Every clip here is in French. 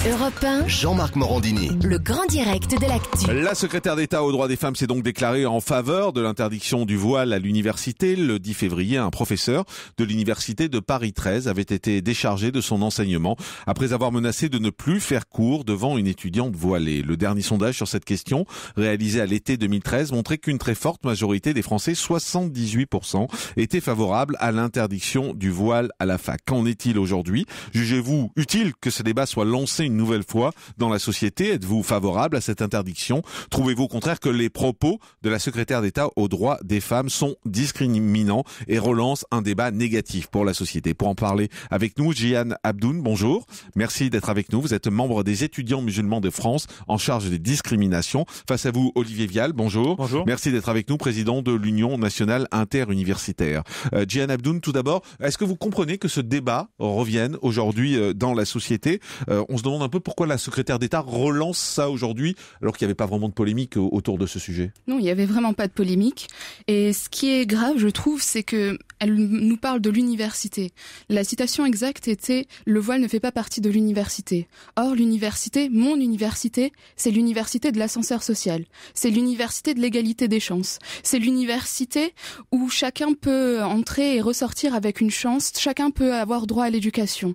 Europe 1, Jean-Marc Morandini. le grand direct de l'actu. La secrétaire d'État aux droits des femmes s'est donc déclarée en faveur de l'interdiction du voile à l'université. Le 10 février, un professeur de l'université de Paris 13 avait été déchargé de son enseignement après avoir menacé de ne plus faire cours devant une étudiante voilée. Le dernier sondage sur cette question, réalisé à l'été 2013, montrait qu'une très forte majorité des Français, 78%, étaient favorables à l'interdiction du voile à la fac. Qu'en est-il aujourd'hui ? Jugez-vous utile que ce débat soit lancé une nouvelle fois dans la société? Êtes-vous favorable à cette interdiction? Trouvez-vous au contraire que les propos de la secrétaire d'État aux droits des femmes sont discriminants et relancent un débat négatif pour la société? Pour en parler avec nous, Jihan Abdoun, bonjour. Merci d'être avec nous. Vous êtes membre des étudiants musulmans de France en charge des discriminations. Face à vous, Olivier Vial, bonjour. Bonjour. Merci d'être avec nous, président de l'Union nationale interuniversitaire. Jihan Abdoun, tout d'abord, est-ce que vous comprenez que ce débat revienne aujourd'hui dans la société? On se demande un peu pourquoi la secrétaire d'État relance ça aujourd'hui, alors qu'il n'y avait pas vraiment de polémique autour de ce sujet. Non, il n'y avait vraiment pas de polémique. Et ce qui est grave, je trouve, c'est que elle nous parle de l'université. La citation exacte était « Le voile ne fait pas partie de l'université ». Or, l'université, mon université, c'est l'université de l'ascenseur social. C'est l'université de l'égalité des chances. C'est l'université où chacun peut entrer et ressortir avec une chance. Chacun peut avoir droit à l'éducation.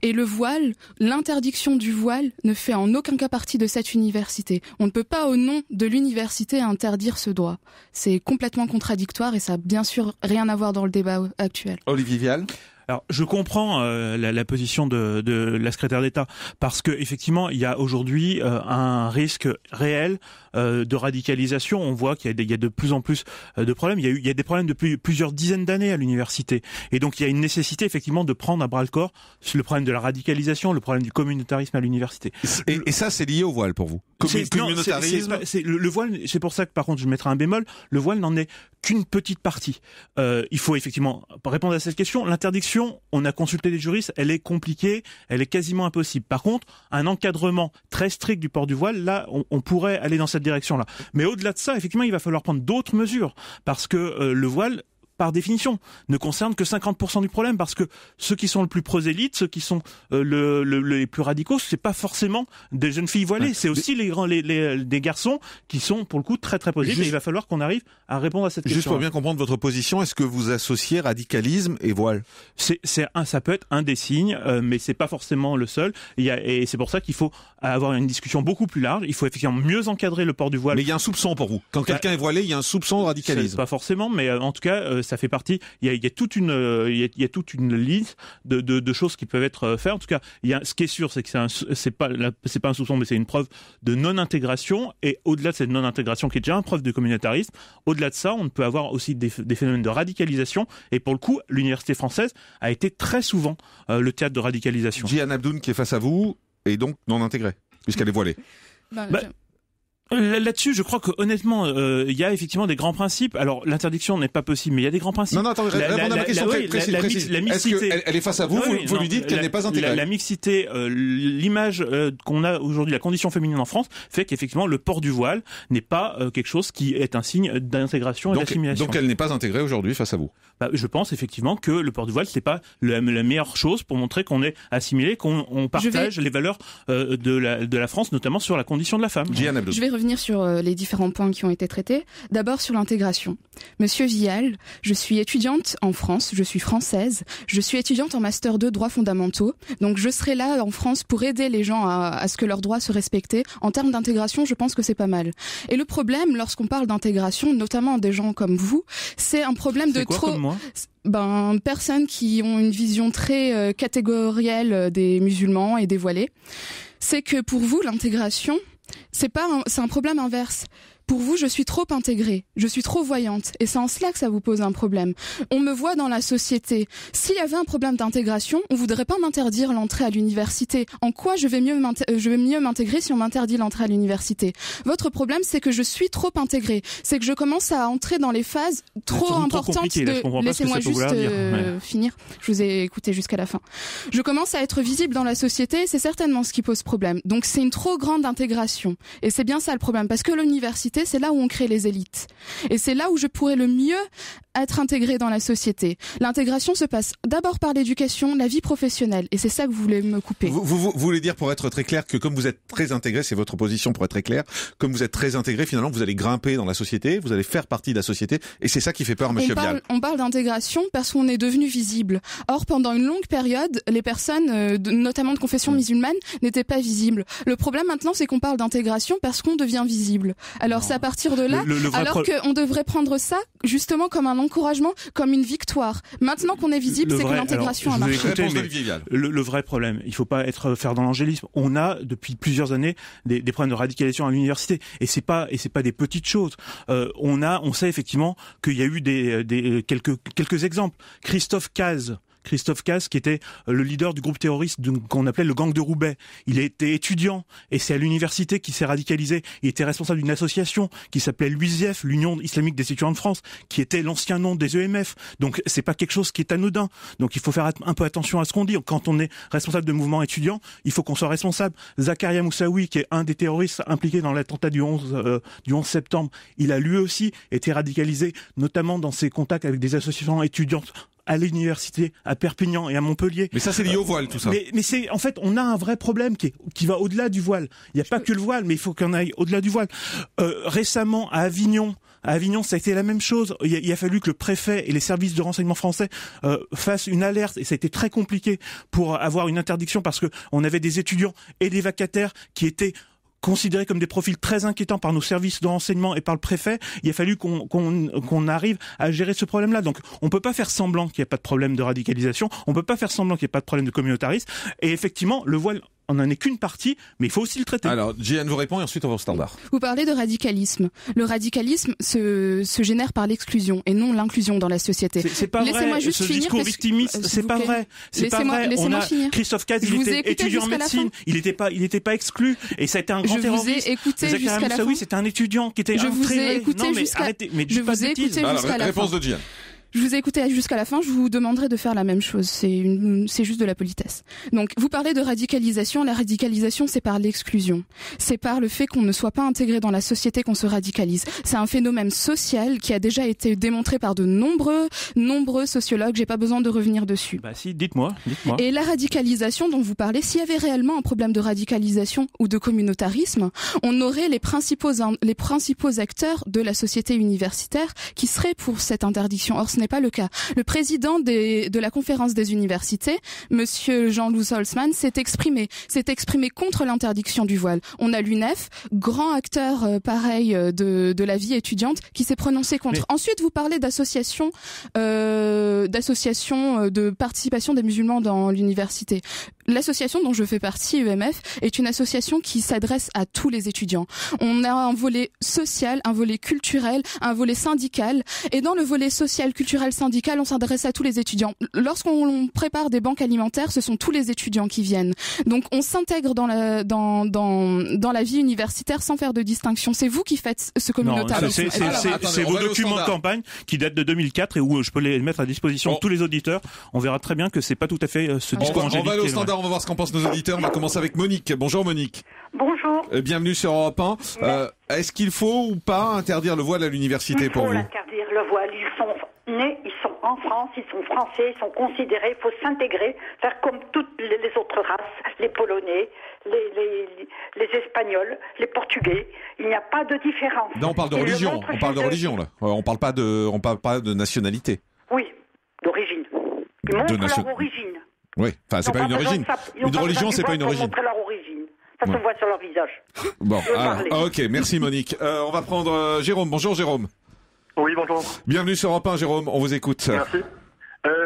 Et le voile, l'interdiction du voile ne fait en aucun cas partie de cette université. On ne peut pas, au nom de l'université, interdire ce droit. C'est complètement contradictoire et ça n'a bien sûr rien à voir dans le débat actuel. Olivier Vial. Alors, je comprends la position de la secrétaire d'État parce que effectivement, il y a aujourd'hui un risque réel de radicalisation. On voit qu'il y a de plus en plus de problèmes. Il y a des problèmes depuis plusieurs dizaines d'années à l'université, et donc il y a une nécessité effectivement de prendre à bras le corps le problème de la radicalisation, le problème du communautarisme à l'université. Et ça, c'est lié au voile pour vous? Communautarisme. Le voile, c'est pour ça que par contre je mettrai un bémol. Le voile n'en est qu'une petite partie. Il faut effectivement répondre à cette question. L'interdiction, on a consulté des juristes, elle est compliquée, elle est quasiment impossible. Par contre, un encadrement très strict du port du voile, là, on pourrait aller dans cette direction-là. Mais au-delà de ça, effectivement, il va falloir prendre d'autres mesures, parce que le voile, par définition, ne concerne que 50% du problème, parce que ceux qui sont le plus prosélytes, ceux qui sont les plus radicaux, c'est pas forcément des jeunes filles voilées, c'est aussi des garçons qui sont pour le coup très très prosélytes. Et il va falloir qu'on arrive à répondre à cette question. Juste pour bien comprendre votre position, est-ce que vous associez radicalisme et voile? Ça peut être un des signes, mais c'est pas forcément le seul. Et c'est pour ça qu'il faut avoir une discussion beaucoup plus large. Il faut effectivement mieux encadrer le port du voile. Mais il y a un soupçon pour vous. Quand quelqu'un est voilé, il y a un soupçon de radicalisme. Pas forcément, mais en tout cas, ça fait partie. Il y a toute une liste de choses qui peuvent être faites. En tout cas, ce qui est sûr, c'est que c'est pas un soupçon, mais c'est une preuve de non-intégration. Et au-delà de cette non-intégration, qui est déjà une preuve de communautarisme, au-delà de ça, on peut avoir aussi des phénomènes de radicalisation. Et pour le coup, l'université française a été très souvent le théâtre de radicalisation. Jihan Abdoun, qui est face à vous, est donc non intégrée, puisqu'elle est voilée. Là-dessus, je crois que honnêtement, il y a effectivement des grands principes. Alors, l'interdiction n'est pas possible, mais il y a des grands principes. Non, attendez, répondez à ma question précise. La mixité. Est-ce qu'elle est face à vous? Vous lui dites qu'elle n'est pas intégrée. La mixité, l'image qu'on a aujourd'hui, la condition féminine en France, fait qu'effectivement, le port du voile n'est pas quelque chose qui est un signe d'intégration et d'assimilation. Donc, elle n'est pas intégrée aujourd'hui face à vous. Je pense effectivement que le port du voile, c'est pas la meilleure chose pour montrer qu'on est assimilé, qu'on partage les valeurs de la France, notamment sur la condition de la femme. Je vais revenir sur les différents points qui ont été traités. D'abord sur l'intégration. Monsieur Vial, je suis étudiante en France, je suis française, je suis étudiante en master 2 droits fondamentaux, donc je serai là en France pour aider les gens à ce que leurs droits soient respectés. En termes d'intégration, je pense que c'est pas mal. Et le problème, lorsqu'on parle d'intégration, notamment des gens comme vous, c'est un problème de trop... Comme moi personnes qui ont une vision très catégorielle des musulmans et des voilés. C'est que pour vous, l'intégration, c'est un problème inverse. Pour vous, je suis trop intégrée, je suis trop voyante, et c'est en cela que ça vous pose un problème. On me voit dans la société. S'il y avait un problème d'intégration, on voudrait pas m'interdire l'entrée à l'université. En quoi je vais mieux m'intégrer si on m'interdit l'entrée à l'université? Votre problème, c'est que je suis trop intégrée. C'est que je commence à entrer dans les phases trop importantes de... Laissez-moi juste finir. Je vous ai écouté jusqu'à la fin. Je commence à être visible dans la société, et c'est certainement ce qui pose problème. Donc c'est une trop grande intégration. Et c'est bien ça le problème, parce que l'université, c'est là où on crée les élites. Et c'est là où je pourrais le mieux être intégré dans la société. L'intégration se passe d'abord par l'éducation, la vie professionnelle, et c'est ça que vous voulez me couper. Vous voulez dire, pour être très clair, que comme vous êtes très intégré, c'est votre position pour être très clair, comme vous êtes très intégré, finalement, vous allez grimper dans la société, vous allez faire partie de la société, et c'est ça qui fait peur, monsieur Vial. On parle d'intégration parce qu'on est devenu visible. Or, pendant une longue période, les personnes, notamment de confession musulmane, n'étaient pas visibles. Le problème maintenant, c'est qu'on parle d'intégration parce qu'on devient visible. Alors c'est à partir de là, alors qu'on devrait prendre ça justement comme un encouragement, comme une victoire. Maintenant qu'on est visible, c'est que l'intégration a marché. Le vrai problème, il faut pas faire dans l'angélisme. On a depuis plusieurs années des problèmes de radicalisation à l'université, et c'est pas des petites choses. On sait effectivement qu'il y a eu quelques exemples. Christophe Caz, qui était le leader du groupe terroriste qu'on appelait le gang de Roubaix. Il était étudiant et c'est à l'université qu'il s'est radicalisé. Il était responsable d'une association qui s'appelait l'UISF, l'Union islamique des étudiants de France, qui était l'ancien nom des EMF. Donc c'est pas quelque chose qui est anodin. Donc il faut faire un peu attention à ce qu'on dit. Quand on est responsable de mouvements étudiants, il faut qu'on soit responsable. Zakaria Moussaoui, qui est un des terroristes impliqués dans l'attentat du 11 septembre, il a lui aussi été radicalisé, notamment dans ses contacts avec des associations étudiantes à l'université, à Perpignan et à Montpellier. Mais ça, c'est lié au voile, tout ça. Mais c'est, en fait, on a un vrai problème qui va au-delà du voile. Il n'y a pas que le voile, mais il faut qu'on aille au-delà du voile. Récemment, à Avignon, ça a été la même chose. Il a fallu que le préfet et les services de renseignement français fassent une alerte, et ça a été très compliqué pour avoir une interdiction, parce que on avait des étudiants et des vacataires qui étaient considérés comme des profils très inquiétants par nos services de renseignement et par le préfet. Il a fallu qu'on arrive à gérer ce problème-là. Donc, on peut pas faire semblant qu'il n'y a pas de problème de radicalisation. On peut pas faire semblant qu'il n'y a pas de problème de communautarisme. Et effectivement, le voile, on n'en est qu'une partie, mais il faut aussi le traiter. Alors, Jeanne vous répond et ensuite on va au standard. Vous parlez de radicalisme. Le radicalisme se génère par l'exclusion et non l'inclusion dans la société. C'est pas vrai. Ce discours victimiste, c'est pas vrai. C'est pas vrai. Laissez-moi finir. Christophe Caz, il était étudiant en médecine. Il était pas exclu. Et ça a été un grand terroriste. Je vous ai écouté jusqu'à la fin. C'était un étudiant qui était Je vous ai écouté jusqu'à la fin. Réponse de Jeanne. Je vous ai écouté jusqu'à la fin, je vous demanderai de faire la même chose. C'est juste de la politesse. Donc, vous parlez de radicalisation. La radicalisation, c'est par l'exclusion. C'est par le fait qu'on ne soit pas intégré dans la société qu'on se radicalise. C'est un phénomène social qui a déjà été démontré par de nombreux sociologues. J'ai pas besoin de revenir dessus. Bah si, dites-moi. Et la radicalisation dont vous parlez, s'il y avait réellement un problème de radicalisation ou de communautarisme, on aurait les principaux acteurs de la société universitaire qui seraient pour cette interdiction. Or, ce n'est pas le cas. Le président de la conférence des universités, monsieur Jean-Louis Holzmann, s'est exprimé contre l'interdiction du voile. On a l'UNEF, grand acteur pareil de la vie étudiante, qui s'est prononcé contre. Mais... Ensuite, vous parlez d'associations de participation des musulmans dans l'université. L'association dont je fais partie, EMF, est une association qui s'adresse à tous les étudiants. On a un volet social, un volet culturel, un volet syndical, et dans le volet social, culturel, syndical, on s'adresse à tous les étudiants. Lorsqu'on prépare des banques alimentaires, ce sont tous les étudiants qui viennent. Donc on s'intègre dans la vie universitaire sans faire de distinction. C'est vous qui faites ce communautarisme. C'est vos documents de campagne qui datent de 2004 et où je peux les mettre à disposition de tous les auditeurs. On verra très bien que c'est pas tout à fait ce discours angélique. On va aller au standard, on va voir ce qu'en pensent nos auditeurs. On va commencer avec Monique. Bonjour Monique. Bonjour. Bienvenue sur Europe 1. Est-ce qu'il faut ou pas interdire le voile à l'université pour vous? Il faut l'interdire, le voile. Ils sont nés, ils sont en France, ils sont français, ils sont considérés, il faut s'intégrer, faire comme toutes les autres races, les Polonais, les Espagnols, les Portugais. Il n'y a pas de différence. Non, on parle de religion. On parle de religion là. On parle pas de nationalité. Oui, d'origine. Ils montrent leur origine. Oui, enfin c'est pas une origine. Une religion, c'est pas une origine. Ils montrent leur origine. Ça se voit sur leur visage. Bon, ok, merci Monique. On va prendre Jérôme. Bonjour Jérôme. Oui, bonjour. Bienvenue sur Europe 1, Jérôme, on vous écoute. Merci.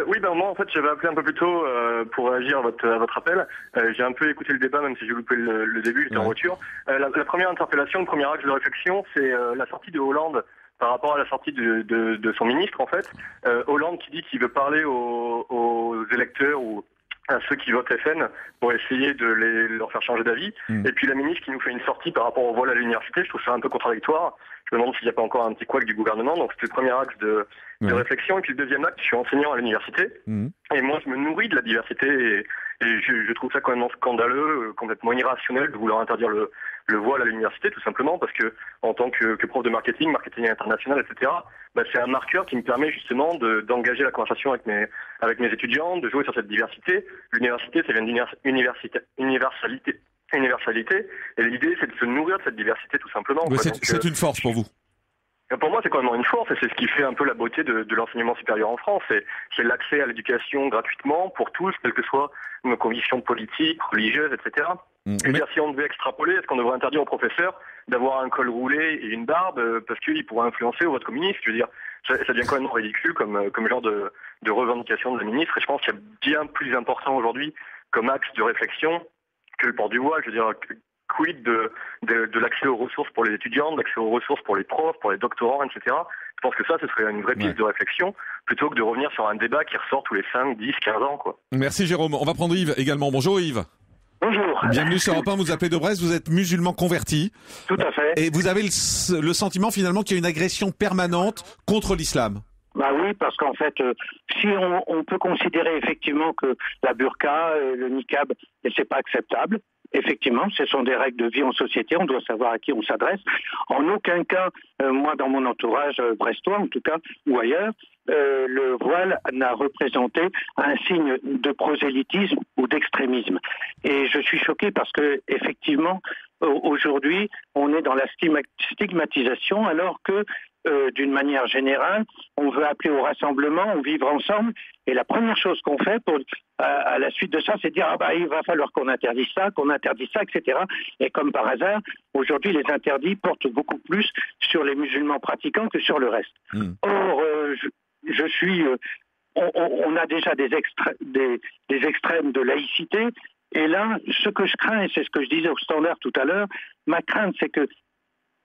Oui, moi en fait j'avais appelé un peu plus tôt pour réagir à votre appel. J'ai un peu écouté le débat, même si j'ai loupé le début, j'étais en voiture. La première interpellation, le premier axe de réflexion, c'est la sortie de Hollande par rapport à la sortie de son ministre en fait. Hollande qui dit qu'il veut parler aux électeurs ou à ceux qui votent FN pour essayer de leur faire changer d'avis. Et puis la ministre qui nous fait une sortie par rapport au voile à l'université, je trouve ça un peu contradictoire. Je me demande s'il n'y a pas encore un petit couac du gouvernement. Donc c'était le premier axe de réflexion. Et puis le deuxième axe, je suis enseignant à l'université. Et moi, je me nourris de la diversité Et je trouve ça quand même scandaleux, complètement irrationnel de vouloir interdire le voile à l'université, tout simplement parce que en tant que prof de marketing international, etc., c'est un marqueur qui me permet justement d'engager la conversation avec mes étudiants, de jouer sur cette diversité. L'université, ça vient d'universalité, et l'idée, c'est de se nourrir de cette diversité, tout simplement. Ouais, c'est une force pour vous. Pour moi, c'est quand même une force, et c'est ce qui fait un peu la beauté de l'enseignement supérieur en France. C'est l'accès à l'éducation gratuitement pour tous, quelles que soient nos convictions politiques, religieuses, etc. Si on devait extrapoler, est-ce qu'on devrait interdire aux professeurs d'avoir un col roulé et une barbe parce qu'ils pourraient influencer au vote communiste? Je veux dire, ça devient quand même ridicule comme genre de revendication de la ministre. Et je pense qu'il y a bien plus important aujourd'hui comme axe de réflexion que le port du voile. Je veux dire, quid de l'accès aux ressources pour les étudiants, de l'accès aux ressources pour les profs, pour les doctorants, etc. Je pense que ça, ce serait une vraie piste de réflexion, plutôt que de revenir sur un débat qui ressort tous les 5, 10, 15 ans, quoi. Merci Jérôme. On va prendre Yves également. Bonjour Yves. Bonjour. Bienvenue sur Europe 1, vous appelez de Brest, vous êtes musulman converti. Tout à fait. Et vous avez le sentiment finalement qu'il y a une agression permanente contre l'islam. Bah oui, parce qu'en fait, si on peut considérer effectivement que la burqa, le niqab, c'est pas acceptable. Effectivement, ce sont des règles de vie en société, on doit savoir à qui on s'adresse. En aucun cas, moi dans mon entourage brestois en tout cas, ou ailleurs, le voile n'a représenté un signe de prosélytisme ou d'extrémisme. Et je suis choqué parce que effectivement, aujourd'hui, on est dans la stigmatisation alors que d'une manière générale, on veut appeler au rassemblement, au vivre ensemble. Et la première chose qu'on fait à la suite de ça, c'est de dire il va falloir qu'on interdise ça, etc. Et comme par hasard, aujourd'hui, les interdits portent beaucoup plus sur les musulmans pratiquants que sur le reste. Or, on a déjà des extrêmes de laïcité. Et là, ce que je crains, et c'est ce que je disais au Standard tout à l'heure, ma crainte, c'est que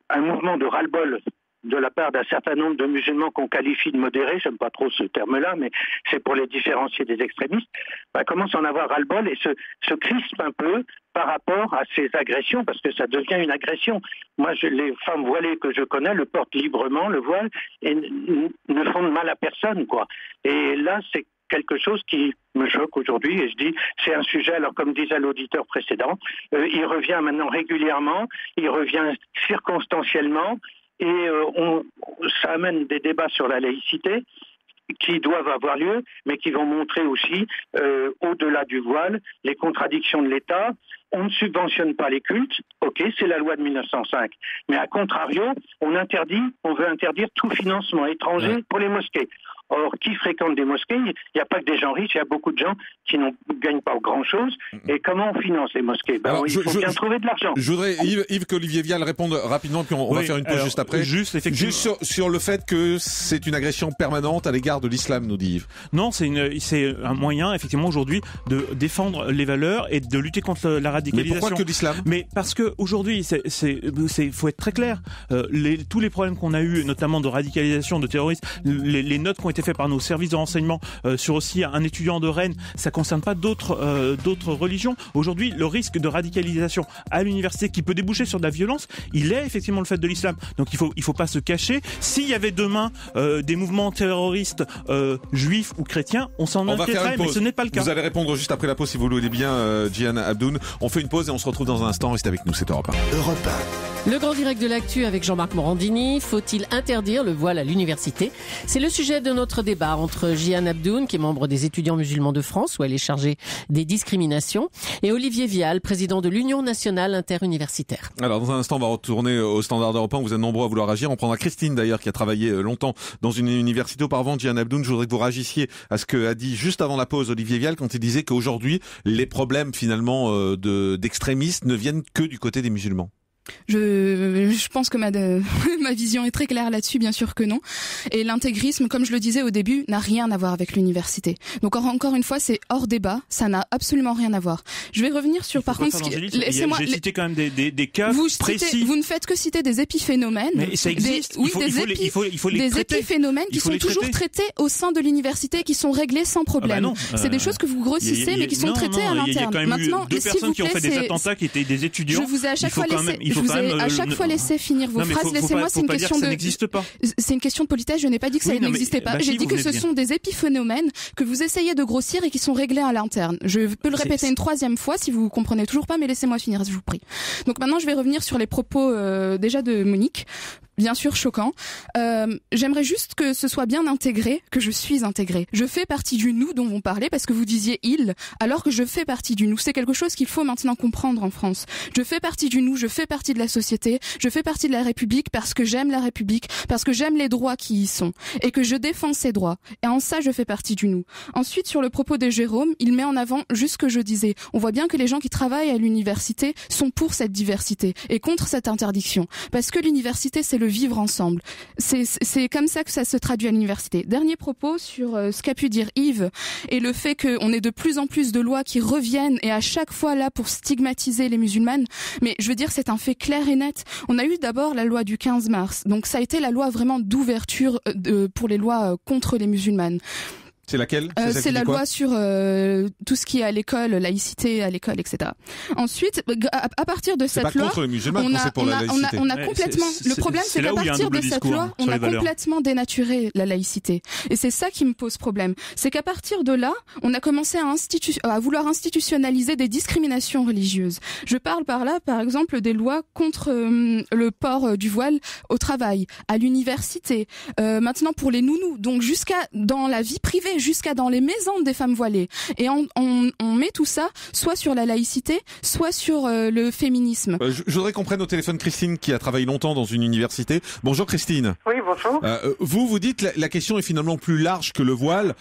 un mouvement de ras-le-bol de la part d'un certain nombre de musulmans qu'on qualifie de modérés, j'aime pas trop ce terme-là, mais c'est pour les différencier des extrémistes, commence à en avoir ras-le-bol et se crispe un peu par rapport à ces agressions, parce que ça devient une agression. Moi, les femmes voilées que je connais le portent librement, le voile, et ne font de mal à personne, quoi. Et là, c'est quelque chose qui me choque aujourd'hui, et je dis, c'est un sujet, alors comme disait l'auditeur précédent, il revient maintenant régulièrement, il revient circonstanciellement, et ça amène des débats sur la laïcité qui doivent avoir lieu, mais qui vont montrer aussi, au-delà du voile, les contradictions de l'État. On ne subventionne pas les cultes, ok, c'est la loi de 1905, mais à contrario, on veut interdire tout financement étranger pour les mosquées. Or, qui fréquente des mosquées? Il n'y a pas que des gens riches, il y a beaucoup de gens qui ne gagnent pas grand-chose. Et comment on finance les mosquées? Il faut bien trouver de l'argent. Je voudrais, Yves, qu'Olivier Vial réponde rapidement, puis on va faire une pause juste après. Juste sur le fait que c'est une agression permanente à l'égard de l'islam, nous dit Yves. Non, c'est un moyen, effectivement, aujourd'hui, de défendre les valeurs et de lutter contre la radicalisation. Mais pourquoi que l'islam? Mais parce que aujourd'hui, faut être très clair. Tous les problèmes qu'on a eu, notamment de radicalisation, de terrorisme, les notes qui ont été faites par nos services de renseignement sur aussi un étudiant de Rennes, ça concerne pas d'autres religions. Aujourd'hui, le risque de radicalisation à l'université qui peut déboucher sur de la violence, il est effectivement le fait de l'islam. Donc il faut pas se cacher. S'il y avait demain des mouvements terroristes juifs ou chrétiens, on s'en inquiéterait, mais ce n'est pas le cas. Vous allez répondre juste après la pause si vous le voulez bien, Jihan Abdoun. On fait une pause et on se retrouve dans un instant. Restez avec nous, c'est Europe 1. Europe 1. Le grand direct de l'actu avec Jean-Marc Morandini. Faut-il interdire le voile à l'université? C'est le sujet de notre débat entre Jihan Abdoun, qui est membre des étudiants musulmans de France, où elle est chargée des discriminations, et Olivier Vial, président de l'Union nationale interuniversitaire. Alors, dans un instant, on va retourner au Standard d'Europe 1. Vous êtes nombreux à vouloir agir. On prendra Christine, d'ailleurs, qui a travaillé longtemps dans une université auparavant. Jihan Abdoun, je voudrais que vous réagissiez à ce qu'a dit juste avant la pause Olivier Vial, quand il disait qu'aujourd'hui, les problèmes, finalement, d'extrémistes ne viennent que du côté des musulmans. Je pense que ma vision est très claire là-dessus, bien sûr que non. Et l'intégrisme, comme je le disais au début, n'a rien à voir avec l'université. Donc encore une fois, c'est hors débat, ça n'a absolument rien à voir. Je vais revenir sur par contre laissez-moi j'ai cité quand même des cas précis. Vous ne faites que citer des épiphénomènes. Mais ça existe. Il faut les traiter. Épiphénomènes qui sont toujours traités au sein de l'université et qui sont réglés sans problème. C'est des choses que vous grossissez mais qui sont traitées à l'interne. Maintenant, deux personnes qui ont fait des attentats qui étaient des étudiants. Je vous ai à chaque fois laissé il faut vous quand ai même, à chaque fois laissé finir vos phrases. Laissez-moi, c'est une question ça n'existe pas. C'est une question de politesse. Je n'ai pas dit que ça n'existait pas. J'ai dit que ce sont des épiphénomènes que vous essayez de grossir et qui sont réglés à l'interne. Je peux le répéter une troisième fois si vous comprenez toujours pas, mais laissez-moi finir, je vous prie. Donc maintenant, je vais revenir sur les propos déjà de Monique. Bien sûr, choquant. J'aimerais juste que ce soit bien intégré, que je suis intégrée. Je fais partie du nous dont vous parlez, parce que vous disiez il, alors que je fais partie du nous. C'est quelque chose qu'il faut maintenant comprendre en France. Je fais partie du nous, je fais partie de la société, je fais partie de la République parce que j'aime la République, parce que j'aime les droits qui y sont, et que je défends ces droits. Et en ça, je fais partie du nous. Ensuite, sur le propos de Jérôme, il met en avant juste ce que je disais. On voit bien que les gens qui travaillent à l'université sont pour cette diversité et contre cette interdiction. Parce que l'université, c'est le vivre ensemble. C'est comme ça que ça se traduit à l'université. Dernier propos sur ce qu'a pu dire Yves et le fait qu'on ait de plus en plus de lois qui reviennent et à chaque fois là pour stigmatiser les musulmanes. Mais je veux dire, c'est un fait clair et net. On a eu d'abord la loi du 15 mars. Donc ça a été la loi vraiment d'ouverture pour les lois contre les musulmanes. C'est laquelle? C'est la loi sur tout ce qui est à l'école, laïcité à l'école, etc. Ensuite, à partir de cette loi, on a complètement. Le problème, c'est qu'à partir de cette loi, on a complètement dénaturé la laïcité. Et c'est ça qui me pose problème. C'est qu'à partir de là, on a commencé à vouloir institutionnaliser des discriminations religieuses. Je parle par là, par exemple, des lois contre le port du voile au travail, à l'université, maintenant pour les nounous, donc jusqu'à dans la vie privée, jusqu'à dans les maisons des femmes voilées. Et on met tout ça soit sur la laïcité, soit sur le féminisme. Je voudrais qu'on prenne au téléphone Christine qui a travaillé longtemps dans une université. Bonjour Christine. Oui, bonjour. Vous dites la question est finalement plus large que le voile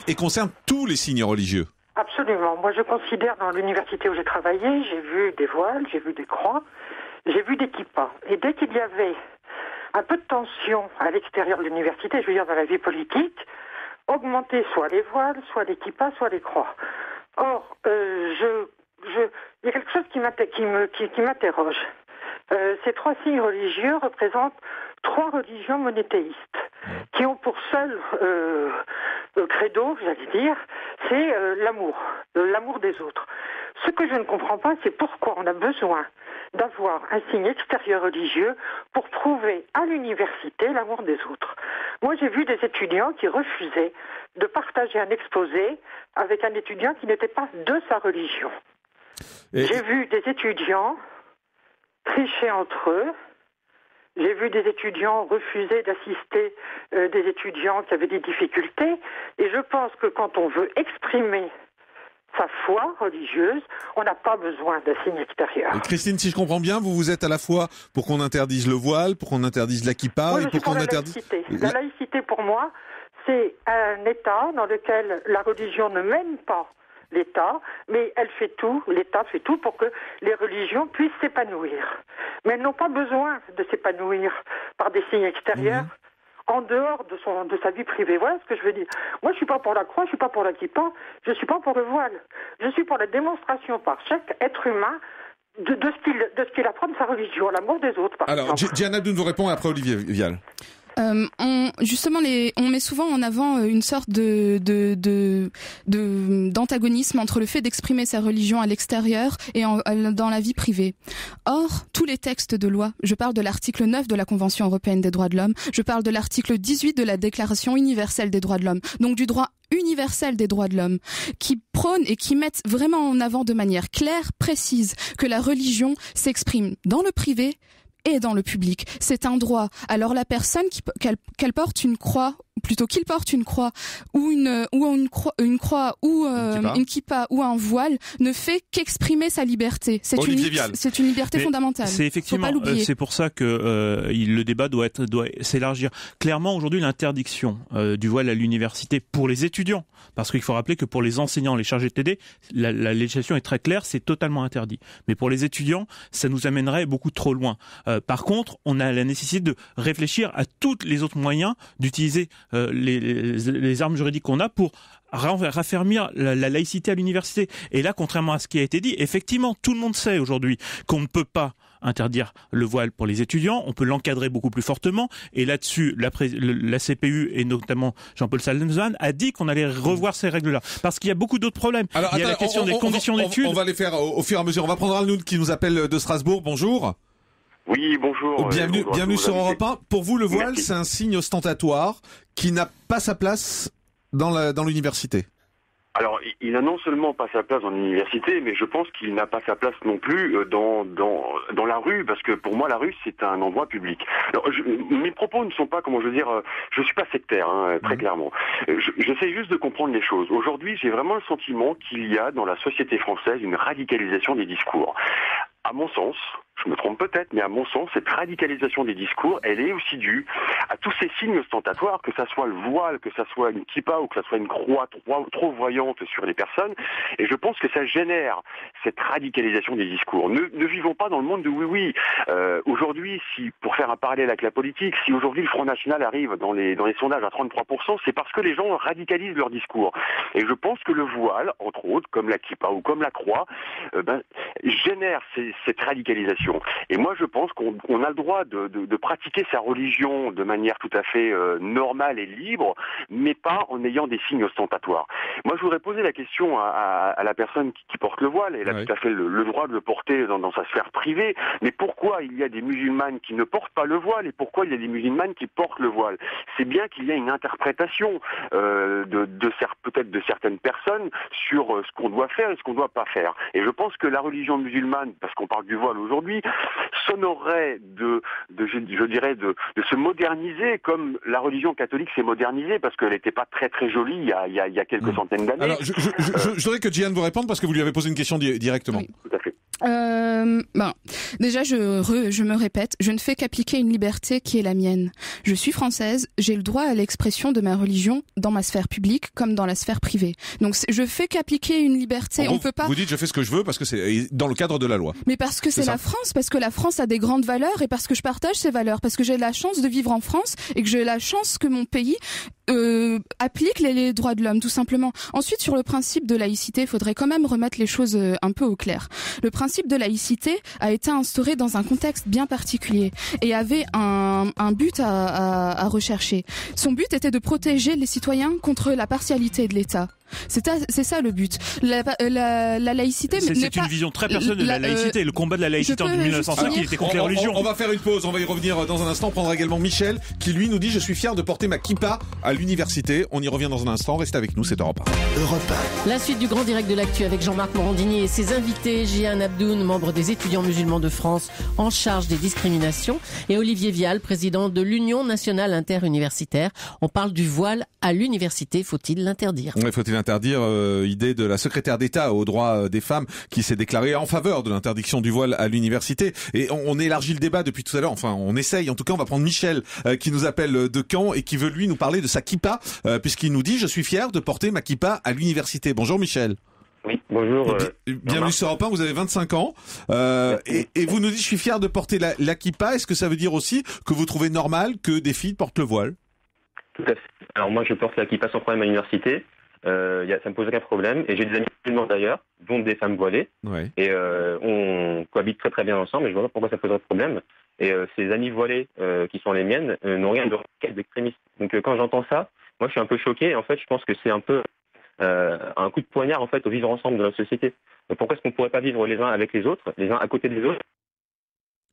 et concerne tous les signes religieux. Absolument. Moi, je considère dans l'université où j'ai travaillé, j'ai vu des voiles, j'ai vu des croix, j'ai vu des kippas. Et dès qu'il y avait un peu de tension à l'extérieur de l'université, je veux dire dans la vie politique, augmenter soit les voiles, soit les kippas, soit les croix. Or, il y a quelque chose qui m'interroge. Ces trois signes religieux représentent trois religions monothéistes qui ont pour seul credo, j'allais dire, c'est l'amour des autres. Ce que je ne comprends pas, c'est pourquoi on a besoin d'avoir un signe extérieur religieux pour prouver à l'université l'amour des autres. Moi, j'ai vu des étudiants qui refusaient de partager un exposé avec un étudiant qui n'était pas de sa religion. J'ai vu des étudiants tricher entre eux. J'ai vu des étudiants refuser d'assister des étudiants qui avaient des difficultés. Et je pense que quand on veut exprimer sa foi religieuse, on n'a pas besoin d'un signe extérieur. Et Christine, si je comprends bien, vous êtes à la fois pour qu'on interdise le voile, pour qu'on interdise la kippa et pour qu'on interdise... La laïcité, pour moi, c'est un État dans lequel la religion ne mène pas l'État, mais l'État fait tout pour que les religions puissent s'épanouir. Mais elles n'ont pas besoin de s'épanouir par des signes extérieurs. En dehors de sa vie privée. Voilà ce que je veux dire. Moi, je suis pas pour la croix, je suis pas pour la kippa, je suis pas pour le voile. Je suis pour la démonstration par chaque être humain de ce qu'il apprend de sa religion, l'amour des autres. Alors, Jian Abdoun vous répond après Olivier Vial. Justement, on met souvent en avant une sorte d'antagonisme entre le fait d'exprimer sa religion à l'extérieur et dans la vie privée. Or, tous les textes de loi, je parle de l'article 9 de la Convention européenne des droits de l'homme, je parle de l'article 18 de la Déclaration universelle des droits de l'homme, donc du droit universel des droits de l'homme, qui prônent et qui mettent vraiment en avant de manière claire, précise, que la religion s'exprime dans le privé et dans le public. C'est un droit. Alors la personne qu'elle porte une croix, plutôt qu'il porte une croix ou une croix ou une kippa ou un voile, ne fait qu'exprimer sa liberté. C'est une liberté fondamentale. C'est effectivement, c'est pour ça que le débat doit s'élargir. Clairement, aujourd'hui, l'interdiction du voile à l'université pour les étudiants, parce qu'il faut rappeler que pour les enseignants, les chargés de TD, la législation est très claire, c'est totalement interdit. Mais pour les étudiants, ça nous amènerait beaucoup trop loin. Par contre, on a la nécessité de réfléchir à tous les autres moyens d'utiliser les armes juridiques qu'on a pour raffermir la laïcité à l'université. Et là, contrairement à ce qui a été dit, effectivement, tout le monde sait aujourd'hui qu'on ne peut pas interdire le voile pour les étudiants, on peut l'encadrer beaucoup plus fortement, et là-dessus, la CPU et notamment Jean-Paul Salzman a dit qu'on allait revoir ces règles-là, parce qu'il y a beaucoup d'autres problèmes. Alors, il y a la question des conditions d'études. On va les faire au fur et à mesure. On va prendre Alnoud qui nous appelle de Strasbourg. Bonjour. Oui, bonjour. Bienvenue sur Europe 1. Pour vous, le voile, c'est un signe ostentatoire qui n'a pas sa place dans l'université. Alors, il n'a non seulement pas sa place dans l'université, mais je pense qu'il n'a pas sa place non plus dans la rue, parce que pour moi, la rue, c'est un endroit public. Alors, mes propos ne sont pas, je suis pas sectaire, très clairement. J'essaie juste de comprendre les choses. Aujourd'hui, j'ai vraiment le sentiment qu'il y a dans la société française une radicalisation des discours. À mon sens, je me trompe peut-être, mais à mon sens, cette radicalisation des discours, elle est aussi due à tous ces signes ostentatoires, que ça soit le voile, que ça soit une kippa ou que ça soit une croix trop voyante sur les personnes. Et je pense que ça génère cette radicalisation des discours. Ne vivons pas dans le monde de oui. Aujourd'hui, pour faire un parallèle avec la politique, si aujourd'hui le Front National arrive dans les sondages à 33%, c'est parce que les gens radicalisent leur discours. Et je pense que le voile, entre autres, comme la kippa ou comme la croix, génère cette radicalisation. Et moi, je pense qu'on a le droit de pratiquer sa religion de manière tout à fait normale et libre, mais pas en ayant des signes ostentatoires. Moi, je voudrais poser la question à la personne qui porte le voile. Elle a tout à fait le droit de le porter dans sa sphère privée. Mais pourquoi il y a des musulmanes qui ne portent pas le voile et pourquoi il y a des musulmanes qui portent le voile? C'est bien qu'il y a une interprétation peut-être de certaines personnes sur ce qu'on doit faire et ce qu'on ne doit pas faire. Et je pense que la religion musulmane, parce qu'on parle du voile aujourd'hui, s'honorerait de se moderniser comme la religion catholique s'est modernisée, parce qu'elle n'était pas très très jolie il y a quelques centaines d'années. Alors, je voudrais que Gian vous réponde parce que vous lui avez posé une question directement. Oui. Tout à fait. Déjà, je me répète, je ne fais qu'appliquer une liberté qui est la mienne. Je suis française, j'ai le droit à l'expression de ma religion dans ma sphère publique comme dans la sphère privée. Donc, je fais qu'appliquer une liberté. On peut pas. Vous dites, je fais ce que je veux parce que c'est dans le cadre de la loi. Mais parce que c'est la France, parce que la France a des grandes valeurs et parce que je partage ces valeurs, parce que j'ai la chance de vivre en France et que j'ai la chance que mon pays applique les droits de l'homme, tout simplement. Ensuite, sur le principe de laïcité, il faudrait quand même remettre les choses un peu au clair. Le principe de laïcité a été instauré dans un contexte bien particulier et avait un but à rechercher. Son but était de protéger les citoyens contre la partialité de l'État. C'est ça le but. La laïcité. C'est une vision très personnelle de la laïcité. Le combat de la laïcité en 1905, il était contre les religions. On va faire une pause. On va y revenir dans un instant. On prendra également Michel, qui lui nous dit: je suis fier de porter ma kippa à l'université. On y revient dans un instant. Restez avec nous. C'est Europe 1. Europe 1. La suite du grand direct de l'actu avec Jean-Marc Morandini et ses invités, Jihan Abdoun, membre des étudiants musulmans de France en charge des discriminations, et Olivier Vial, président de l'Union nationale interuniversitaire. On parle du voile à l'université. Faut-il l'interdire? Faut-il l'interdire? Idée de la secrétaire d'État aux droits des femmes qui s'est déclarée en faveur de l'interdiction du voile à l'université. Et on élargit le débat depuis tout à l'heure. Enfin, on essaye. En tout cas, on va prendre Michel qui nous appelle de Caen et qui veut lui nous parler de sa kippa puisqu'il nous dit: je suis fier de porter ma kippa à l'université. Bonjour Michel. Oui, bonjour. Bienvenue sur Europe 1, vous avez 25 ans et vous nous dites: je suis fier de porter la kippa. Est-ce que ça veut dire aussi que vous trouvez normal que des filles portent le voile? Tout à fait. Alors moi je porte la kippa sans problème à l'université. Ça me pose aucun problème. Et j'ai des amis musulmans d'ailleurs, dont des femmes voilées. Ouais. Et on cohabite très très bien ensemble, et je vois pas pourquoi ça poserait problème. Et ces amis voilés qui sont les miennes n'ont rien de radical d'extrémiste. Donc quand j'entends ça, moi je suis un peu choqué. En fait, je pense que c'est un peu un coup de poignard en fait au vivre ensemble de la société. Donc, pourquoi est-ce qu'on ne pourrait pas vivre les uns avec les autres, les uns à côté des autres?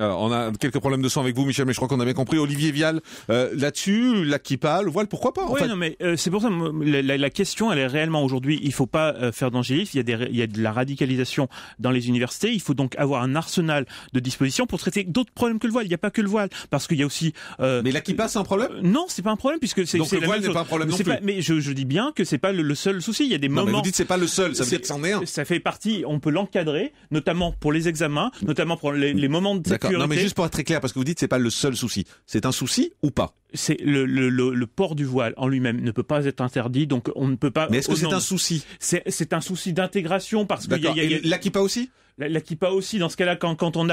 Alors, on a quelques problèmes de son avec vous, Michel, mais je crois qu'on a bien compris. Olivier Vial, là-dessus, la kippa, le voile, pourquoi pas en fait. Non, mais c'est pour ça, la question, elle est réellement aujourd'hui, il faut pas faire d'angélisme, il y a de la radicalisation dans les universités, il faut donc avoir un arsenal de dispositions pour traiter d'autres problèmes que le voile. Il n'y a pas que le voile, parce qu'il y a aussi... Mais la kippa, c'est un problème? Non, c'est pas un problème, puisque c'est... Donc le voile n'est pas un problème non plus. Mais je dis bien que c'est pas le seul souci, il y a des moments... Mais vous dites c'est pas le seul, ça veut dire que c'en est un. Ça fait partie, on peut l'encadrer, notamment pour les examens, notamment pour les moments de sécurité. Non, mais juste pour être très clair, parce que vous dites c'est pas le seul souci. C'est un souci ou pas? C'est le port du voile en lui-même ne peut pas être interdit, donc on ne peut pas... Mais est-ce que c'est un souci? C'est un souci d'intégration, parce que... La kippa aussi? La kippa aussi, dans ce cas-là, quand on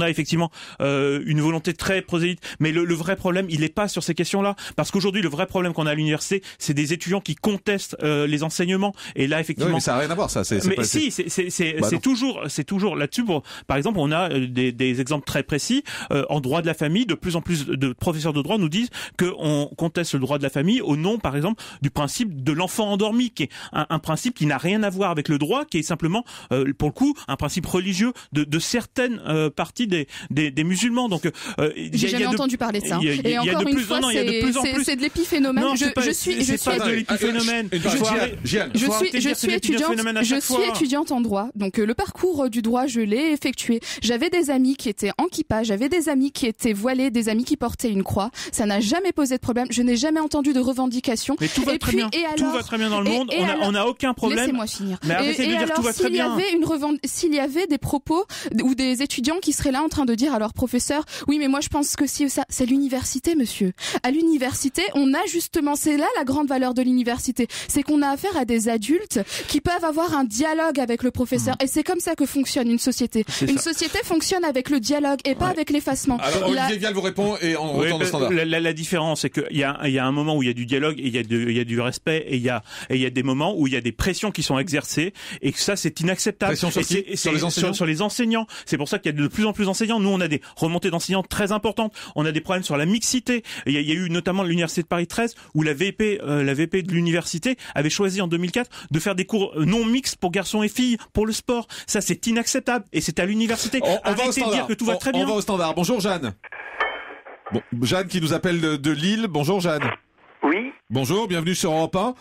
a effectivement une volonté très prosélyte. Mais le vrai problème, il n'est pas sur ces questions-là, parce qu'aujourd'hui le vrai problème qu'on a à l'université, c'est des étudiants qui contestent les enseignements. Et là, effectivement, oui, mais ça n'a rien à voir, ça. C'est toujours là-dessus. Par exemple, on a des exemples très précis en droit de la famille. De plus en plus de professeurs de droit nous disent qu'on conteste le droit de la famille au nom, par exemple, du principe de l'enfant endormi, qui est un principe qui n'a rien à voir avec le droit, qui est simplement, pour le coup, un principe religieux de certaines parties des musulmans. Donc, j'ai jamais entendu parler de ça. Et encore une fois, c'est de l'épiphénomène. Non, c'est pas de l'épiphénomène. Je suis étudiante en droit, donc le parcours du droit, je l'ai effectué. J'avais des amis qui étaient en kippa, j'avais des amis qui étaient voilés, des amis qui portaient une croix. Ça n'a jamais posé de problème. Je n'ai jamais entendu de revendication. Mais tout va très bien. Tout va très bien dans le monde. On n'a aucun problème. Laissez-moi finir. Mais arrêtez de dire tout va très bien. S'il y avait des propos ou des étudiants qui seraient là en train de dire à leur professeur, oui, mais moi je pense que si ça, c'est l'université, monsieur. À l'université, on a justement, c'est là la grande valeur de l'université, c'est qu'on a affaire à des adultes qui peuvent avoir un dialogue avec le professeur. Et c'est comme ça que fonctionne une société. Une société fonctionne avec le dialogue et pas avec l'effacement. Alors Olivier Vial vous répond et on retourne au standard. La différence, c'est qu'il y a un moment où il y a du dialogue et il y a du respect et il y a des moments où il y a des pressions qui sont exercées et que ça c'est inacceptable. Pression sur les enseignants. C'est pour ça qu'il y a de plus en plus d'enseignants. Nous on a des remontées d'enseignants très importantes. On a des problèmes sur la mixité. Il y a eu notamment l'université de Paris 13 où la VP de l'université avait choisi en 2004 de faire des cours non mixtes pour garçons et filles pour le sport. Ça c'est inacceptable et c'est à l'université. Arrêtez de dire que tout va très bien. On va au standard. Bonjour Jeanne. Bon, Jeanne qui nous appelle de Lille. Bonjour Jeanne. Oui. Bonjour, bienvenue sur Europe 1.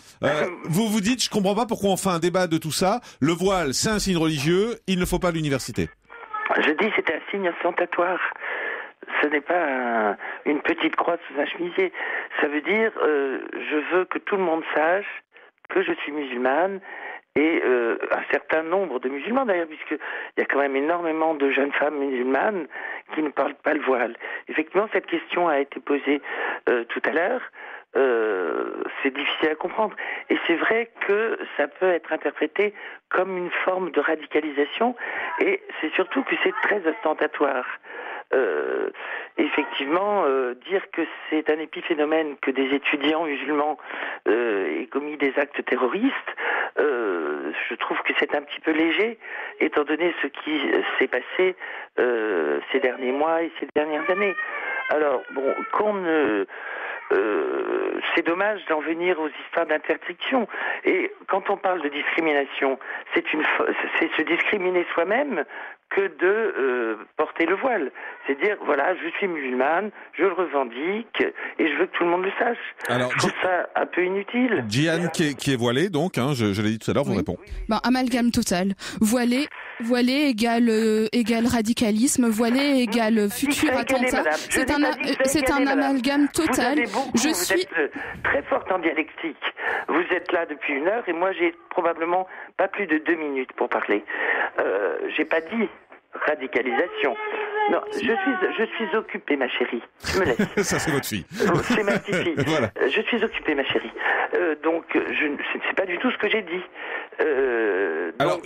Vous vous dites, je comprends pas pourquoi on fait un débat de tout ça. Le voile, c'est un signe religieux, il ne faut pas l'université. Je dis c'est un signe ostentatoire. Ce n'est pas une petite croix sous un chemisier. Ça veut dire, je veux que tout le monde sache que je suis musulmane et un certain nombre de musulmans d'ailleurs, puisqu'il y a quand même énormément de jeunes femmes musulmanes qui ne portent pas le voile. Effectivement, cette question a été posée tout à l'heure. C'est difficile à comprendre. Et c'est vrai que ça peut être interprété comme une forme de radicalisation et c'est surtout que c'est très ostentatoire. Effectivement, dire que c'est un épiphénomène que des étudiants musulmans aient commis des actes terroristes, je trouve que c'est un petit peu léger, étant donné ce qui s'est passé ces derniers mois et ces dernières années. Alors, bon, c'est dommage d'en venir aux histoires d'interdiction. Et quand on parle de discrimination, c'est se discriminer soi-même que de porter le voile. C'est dire, voilà, je suis musulmane, je le revendique, et je veux que tout le monde le sache. Alors, je trouve ça un peu inutile. Diane, qui est voilée, donc, hein, je l'ai dit tout à l'heure, vous répond. Amalgame total. Voilé égale radicalisme, voilé égale futur attentat. C'est un amalgame total. Vous êtes très forte en dialectique. Vous êtes là depuis 1 heure et moi j'ai probablement pas plus de 2 minutes pour parler. J'ai pas dit radicalisation. Non, je suis occupée, ma chérie. Tu me laisses. Ça, c'est votre fille. C'est ma petite fille. Voilà. Je suis occupée, ma chérie. Donc, c'est pas du tout ce que j'ai dit. Alors,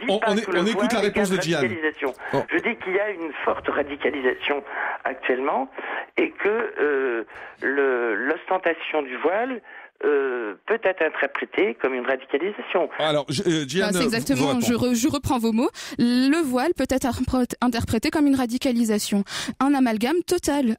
on écoute la réponse de Diane. Oh. Je dis qu'il y a une forte radicalisation actuellement et que l'ostentation du voile peut être interprété comme une radicalisation. Alors, Diane, c'est exactement, je reprends vos mots. Le voile peut être interprété comme une radicalisation. Un amalgame total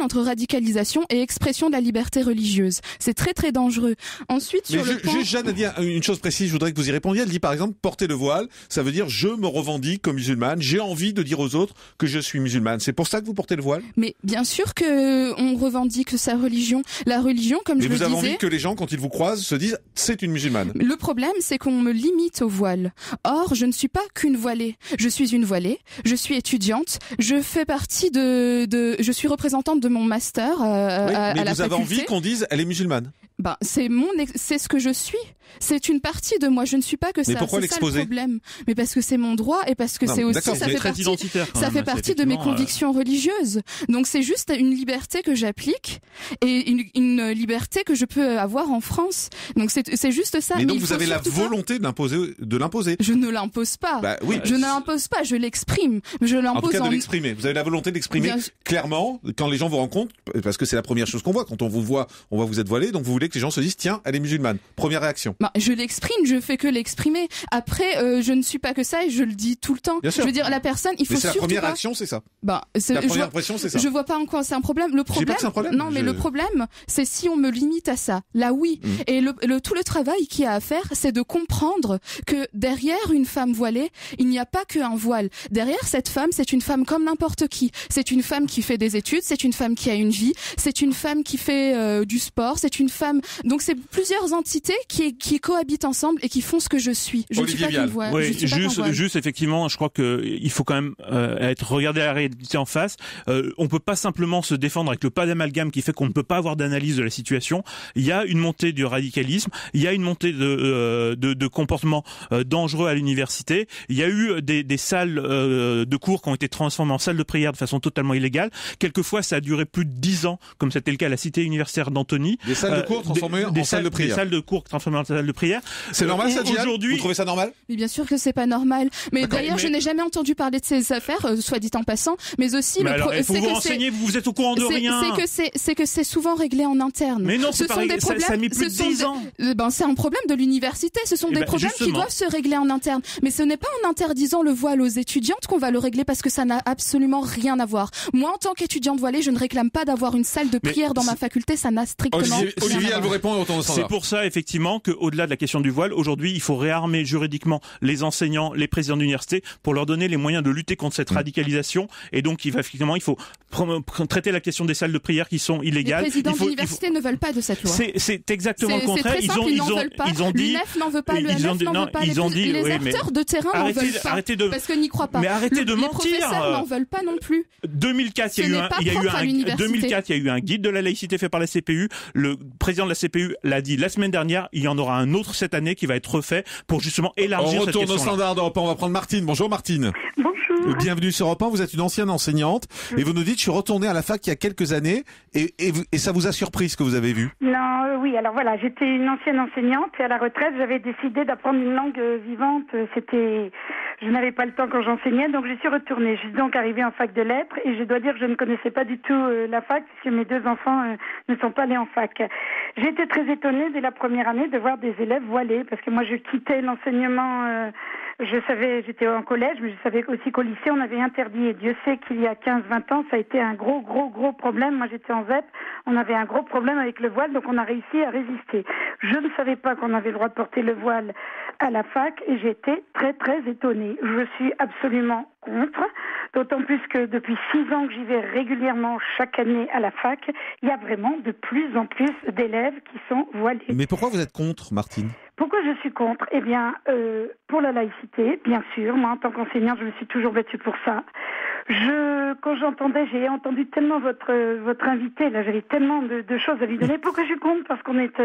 entre radicalisation et expression de la liberté religieuse. C'est très très dangereux. Ensuite, sur le point... Jeanne a dit une chose précise, je voudrais que vous y répondiez. Elle dit par exemple, porter le voile, ça veut dire je me revendique comme musulmane, j'ai envie de dire aux autres que je suis musulmane. C'est pour ça que vous portez le voile? Mais bien sûr que on revendique sa religion. La religion, comme je le disais... envie que les gens, quand ils vous croisent, se disent c'est une musulmane. Le problème, c'est qu'on me limite au voile. Or, je ne suis pas qu'une voilée. Je suis une voilée, je suis étudiante, je fais partie je suis représentante de mon master à la faculté. Mais vous avez envie qu'on dise elle est musulmane? C'est ce que je suis. C'est une partie de moi. Je ne suis pas que ça. Mais pourquoi l'exposer? C'est ça le problème. Mais parce que c'est mon droit et parce que ça fait partie de mes convictions religieuses. Donc c'est juste une liberté que j'applique et une liberté que je peux avoir en France. Donc c'est juste ça. Mais donc vous avez la volonté de l'imposer. Je ne l'impose pas. Oui. Je ne l'impose pas. Je l'exprime. Je l'impose en tout cas de l'exprimer. Vous avez la volonté de l'exprimer clairement quand les gens vous rencontrent, parce que c'est la première chose qu'on voit quand on vous voit. On voit vous êtes voilé, donc vous voulez voulez que les gens se disent tiens, elle est musulmane. Première réaction. Je l'exprime, je fais que l'exprimer. Après, je ne suis pas que ça et je le dis tout le temps. Bien sûr. Je veux dire, la personne, il faut mais c'est surtout la première pas... réaction, c'est ça. La première impression, c'est ça. Je vois pas en quoi c'est un problème. Le problème, que c'est un problème. non, mais le problème, c'est si on me limite à ça. Là, oui. Et tout le travail qu'il y a à faire, c'est de comprendre que derrière une femme voilée, il n'y a pas qu'un voile. Derrière cette femme, c'est une femme comme n'importe qui. C'est une femme qui fait des études, c'est une femme qui a une vie, c'est une femme qui fait du sport, c'est une femme. Donc c'est plusieurs entités qui cohabitent ensemble et qui font ce que je suis. Je ne suis pas qu'une voile. Oui, juste effectivement, je crois que il faut quand même regarder la réalité en face. On peut pas simplement se défendre avec le pas d'amalgame qui fait qu'on ne peut pas avoir d'analyse de la situation. Il y a une montée du radicalisme, il y a une montée de comportements dangereux à l'université. Il y a eu des salles de cours qui ont été transformées en salles de prière de façon totalement illégale. Quelquefois, ça a duré plus de 10 ans, comme c'était le cas à la cité universitaire d'Antony. Des salles de cours transformées en salles de prière. Des salles de cours transformées en salles de prière. C'est normal ça, Gilles ? Vous trouvez ça normal ? Mais bien sûr que c'est pas normal. Mais d'ailleurs, je n'ai jamais entendu parler de ces affaires, soit dit en passant. Mais aussi, il faut vous renseigner, vous êtes au courant de rien. C'est que c'est souvent réglé en interne. Mais non, c'est pas réglé. Ça a mis plus de 10 ans. C'est un problème de l'université. Ce sont des problèmes qui doivent se régler en interne. Mais ce n'est pas en interdisant le voile aux étudiantes qu'on va le régler parce que ça n'a absolument rien à voir. Moi, en tant qu'étudiante voilée, je ne réclame pas d'avoir une salle de prière dans ma faculté. Ça n'a strictement rien à voir. Olivier, elle vous répond et on tourne au standard. C'est pour ça, effectivement, qu'au-delà de la question du voile, aujourd'hui, il faut réarmer juridiquement les enseignants, les présidents d'université pour leur donner les moyens de lutter contre cette radicalisation. Et donc, il faut traiter la question des salles de prière qui sont illégales. Les présidents d'université ne veulent pas de cette loi. C'est exactement le contraire. Ils ont dit, l'UNEF n'en veut pas, l'UNEF n'en veut pas, les acteurs de terrain n'en veulent pas. Parce qu'ils n'y croient pas. Mais arrêtez de mentir. Les professeurs n'en veulent pas non plus. 2004, il y a eu un guide de la laïcité fait par la CPU. Le président de la CPU l'a dit la semaine dernière. Il y en aura un autre cette année qui va être refait pour justement élargir cette question. On retourne au standard d'Europe 1. On va prendre Martine. Bonjour Martine. Bonjour. Bienvenue sur Europe 1. Vous êtes une ancienne enseignante et vous nous dites je suis retournée à la fac il y a quelques années et ça vous a surpris ce que vous avez vu? Non, oui. Alors voilà, j'étais une ancienne enseignante et à la retraite j'avais décidé d'apprendre une langue vivante. Je n'avais pas le temps quand j'enseignais, donc je suis retournée. Je suis donc arrivée en fac de lettres et je dois dire que je ne connaissais pas du tout la fac puisque mes deux enfants ne sont pas allés en fac. J'ai été très étonnée dès la première année de voir des élèves voilés parce que moi je quittais l'enseignement. Je savais, j'étais en collège, mais je savais aussi qu'au lycée, on avait interdit. Et Dieu sait qu'il y a 15-20 ans, ça a été un gros problème. Moi, j'étais en ZEP, on avait un gros problème avec le voile, donc on a réussi à résister. Je ne savais pas qu'on avait le droit de porter le voile à la fac et j'étais très étonnée. Je suis absolument contre, d'autant plus que depuis 6 ans que j'y vais régulièrement chaque année à la fac, il y a vraiment de plus en plus d'élèves qui sont voilés. Mais pourquoi vous êtes contre, Martine ? Pourquoi je suis contre ? Eh bien, pour la laïcité, bien sûr. Moi, en tant qu'enseignante, je me suis toujours battue pour ça. Quand j'ai entendu tellement votre invité, là, j'avais tellement de choses à lui donner. Pourquoi je suis contre ? Parce qu'on est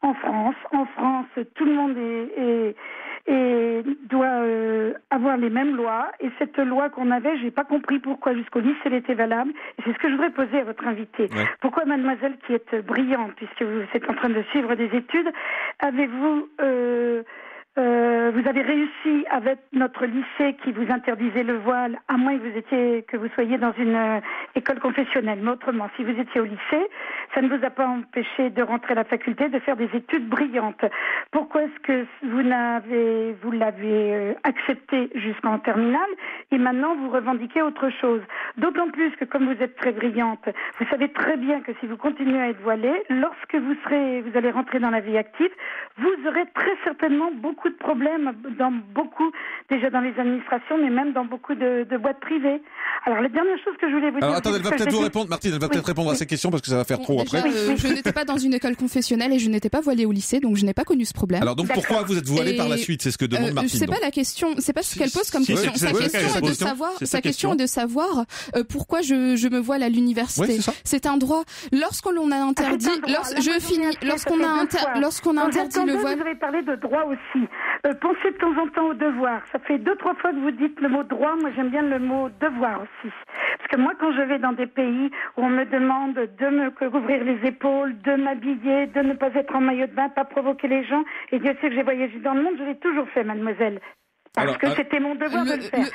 en France. En France, tout le monde doit avoir les mêmes lois. Et cette loi qu'on avait, j'ai pas compris pourquoi jusqu'au lycée elle était valable. Et c'est ce que je voudrais poser à votre invité. Ouais. Pourquoi, mademoiselle, qui est brillante, puisque vous êtes en train de suivre des études, vous avez réussi avec notre lycée qui vous interdisait le voile, à moins que vous soyez dans une école confessionnelle. Mais autrement, si vous étiez au lycée, ça ne vous a pas empêché de rentrer à la faculté, de faire des études brillantes. Pourquoi est-ce que vous l'avez accepté jusqu'en terminale et maintenant vous revendiquez autre chose? D'autant plus que comme vous êtes très brillante, vous savez très bien que si vous continuez à être voilée, lorsque vous allez rentrer dans la vie active, vous aurez très certainement beaucoup de problèmes déjà dans les administrations, mais même dans beaucoup de boîtes privées. Alors, la dernière chose que je voulais vous dire... Attendez, elle va peut-être vous répondre, Martine, elle va peut-être répondre à ces questions parce que ça va faire trop après. Je n'étais pas dans une école confessionnelle et je n'étais pas voilée au lycée, donc je n'ai pas connu ce problème. Alors, donc pourquoi vous êtes voilée par la suite? C'est ce que demande Martine. C'est pas la question, c'est pas ce qu'elle pose comme question. Sa question est de savoir pourquoi je me voile à l'université. Oui, c'est un droit. Lorsqu'on a interdit, lorsqu'on a interdit le voile... Vous avez parlé de droit aussi. Pensez de temps en temps au devoir. Ça fait 2-3 fois que vous dites le mot droit. Moi, j'aime bien le mot devoir aussi. Parce que moi, quand je vais dans des pays où on me demande de me couvrir les épaules, de m'habiller, de ne pas être en maillot de bain, pas provoquer les gens, et Dieu sait que j'ai voyagé dans le monde, je l'ai toujours fait, mademoiselle. Parce que c'était mon devoir de le faire.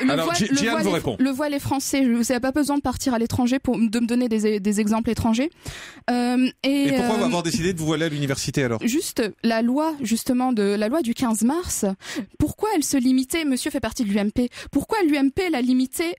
Jeanne vous répond. Le voile est français. Vous n'avez pas besoin de partir à l'étranger de me donner des exemples étrangers. Et pourquoi avoir décidé de vous voiler à l'université alors? Juste la loi du 15 mars. Pourquoi elle se limitait? Monsieur fait partie de l'UMP. Pourquoi l'UMP l'a limité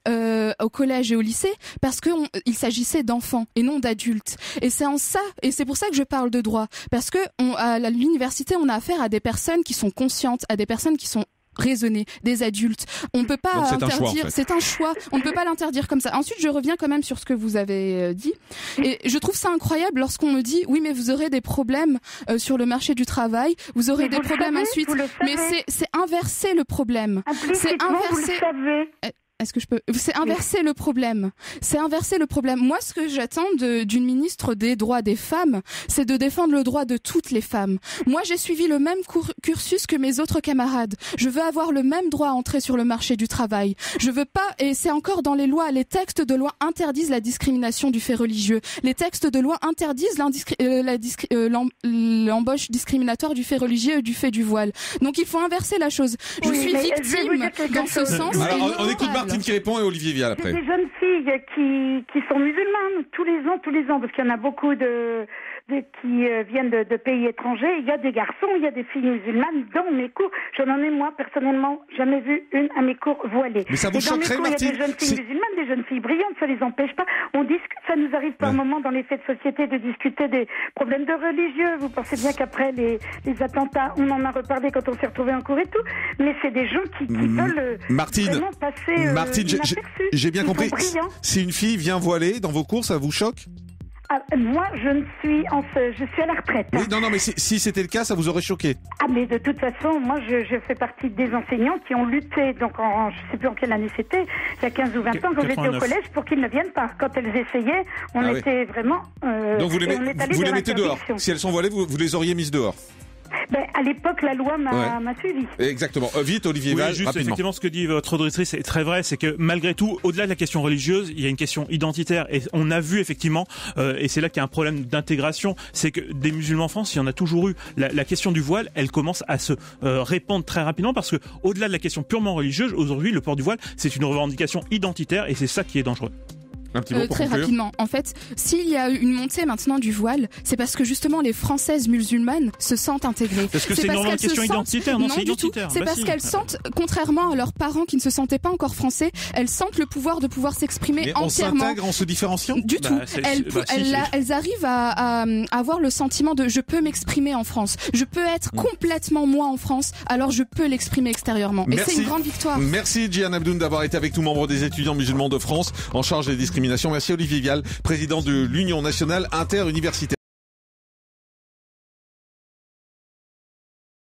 au collège et au lycée? Parce que il s'agissait d'enfants et non d'adultes. Et c'est en ça, et c'est pour ça que je parle de droit. Parce que à l'université, on a affaire à des personnes qui sont conscientes, à des personnes qui sont raisonner, des adultes. On peut pas interdire, c'est un choix. On ne peut pas l'interdire comme ça. Ensuite, je reviens quand même sur ce que vous avez dit. Et je trouve ça incroyable lorsqu'on me dit, oui, mais vous aurez des problèmes sur le marché du travail, vous aurez des problèmes ensuite. Mais c'est inverser le problème. C'est inverser. Est-ce que je peux? C'est inverser le problème. C'est inverser le problème. Moi, ce que j'attends d'une ministre des droits des femmes, c'est de défendre le droit de toutes les femmes. Moi, j'ai suivi le même cursus que mes autres camarades. Je veux avoir le même droit à entrer sur le marché du travail. Je veux pas, et c'est encore dans les lois, les textes de loi interdisent la discrimination du fait religieux. Les textes de loi interdisent l'embauche discriminatoire du fait religieux et du fait du voile. Donc, il faut inverser la chose. Je suis victime dans ce sens. Alors, on écoute Martine qui répond et Olivier Vial après. Des jeunes filles qui sont musulmanes tous les ans, parce qu'il y en a beaucoup qui viennent de pays étrangers. Il y a des garçons, il y a des filles musulmanes dans mes cours. Je n'en ai, moi, personnellement, jamais vu une à mes cours voilée. Mais ça vous choquerait, Martine? Il y a des jeunes filles musulmanes, des jeunes filles brillantes, ça les empêche pas. On discute, ça nous arrive par moment dans les faits de société de discuter des problèmes de religieux. Vous pensez bien qu'après les attentats, on en a reparlé quand on s'est retrouvés en cours et tout. Mais c'est des gens qui veulent vraiment passer Martine, j'ai bien compris. Si une fille vient voilée dans vos cours, ça vous choque? Moi, je suis à la retraite. Oui, non, mais si c'était le cas, ça vous aurait choqué. Ah, mais de toute façon, moi, je fais partie des enseignants qui ont lutté, donc je sais plus en quelle année c'était, il y a 15 ou 20 ans, quand j'étais au collège, pour qu'ils ne viennent pas. Quand elles essayaient, on était vraiment... donc vous les mettez dehors. Si elles sont voilées, vous les auriez mises dehors. À l'époque, la loi m'a suivi. Exactement. Vite, Olivier Val, juste rapidement. Effectivement, ce que dit votre auditrice est très vrai, c'est que malgré tout, au-delà de la question religieuse, il y a une question identitaire. Et on a vu effectivement, et c'est là qu'il y a un problème d'intégration, c'est que des musulmans en France, il y en a toujours eu. La question du voile, elle commence à se répandre très rapidement parce que, au-delà de la question purement religieuse, aujourd'hui, le port du voile, c'est une revendication identitaire et c'est ça qui est dangereux. Très rapidement. En fait, s'il y a une montée maintenant du voile, c'est parce que justement les Françaises musulmanes se sentent intégrées. Parce que c'est une question identitaire, non, c'est identitaire. C'est parce qu'elles sentent, contrairement à leurs parents qui ne se sentaient pas encore français, elles sentent le pouvoir de pouvoir s'exprimer entièrement. On s'intègre en se différenciant? Du tout. Elles arrivent à avoir le sentiment de je peux m'exprimer en France, je peux être complètement moi en France, alors je peux l'exprimer extérieurement. Et c'est une grande victoire. Merci Jeanne Abdoun d'avoir été avec nous, membre des étudiants musulmans de France, en charge des discriminations. Merci Olivier Vial, président de l'Union nationale interuniversitaire.